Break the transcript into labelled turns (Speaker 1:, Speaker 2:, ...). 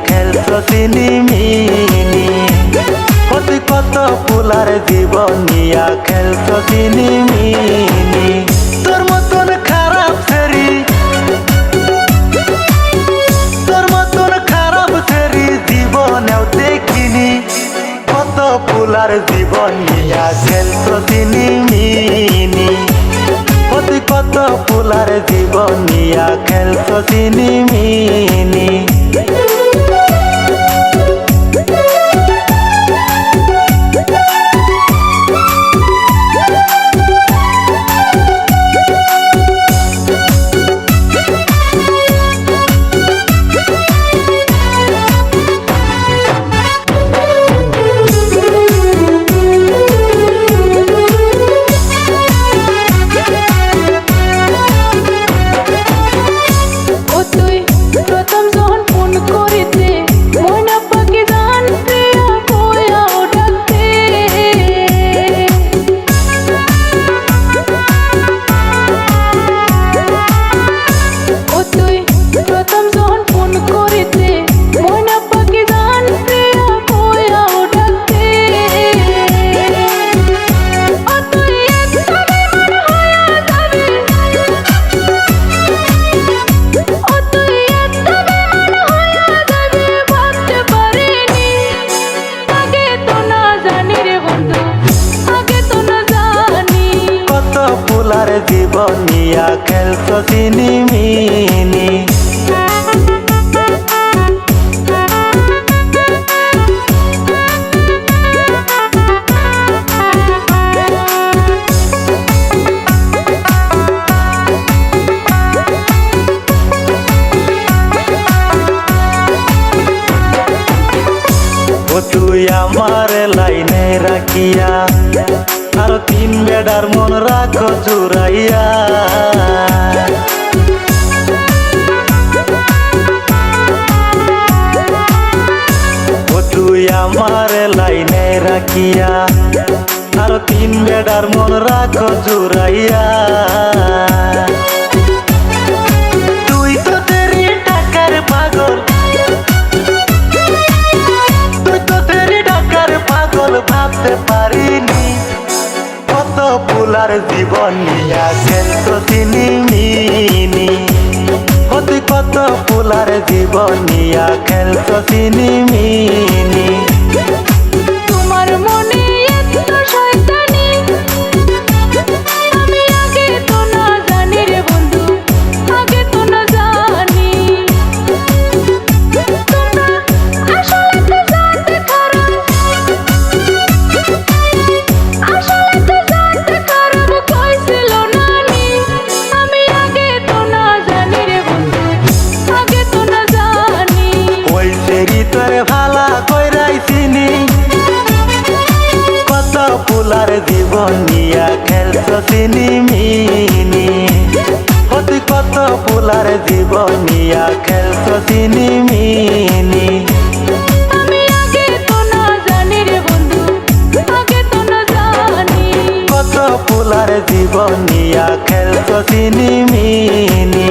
Speaker 1: খেলছ চিনিমিনি তুই কত ফুলার জীবন নিয়া খেলছ চিনিমিনি তোর মতন খারাপ ছেড়ি জীবনেও দেখিনি কত ফুলার জীবন নিয়া খেলছ চিনিমিনি তুই কত ফুলার জীবন নিয়া খেলছ চিনিমিনি ফুলার জীবন নিয়া খেলছ চিনিমিনি তুই আমার লাইনে রাখিয়া আর তিন বেড়ার মন রাখো জুড়াইয়া তুই আমার লাইনে রাখিয়া আর তিন বেড়ার মন রাখো জুড়াইয়া তুই তো তেরি টাকার পাগল ভাবতে পারিনি কত ফুলার জীবন নিয়া খেলছ চিনিমিনি তুই কত ফুলার জীবন নিয়া খেলছ চিনিমিনি
Speaker 2: তোমার মনে এত শয়তানি আমি আগে তো না জানি রে বন্ধু আগে তো না জানি তোমরা আসলে তো জানতে খারাপ
Speaker 1: ভালা কইরাইছিনি কত ফুলার জীবন নিয়া খেলছ চিনিমিনি তুই কত ফুলার জীবন নিয়া খেলছ চিনিমিনি
Speaker 2: আমি আগে তো না জানি রে বন্ধু আগে তো না জানি
Speaker 1: কত ফুলার জীবন নিয়া খেলছ চিনিমিনি।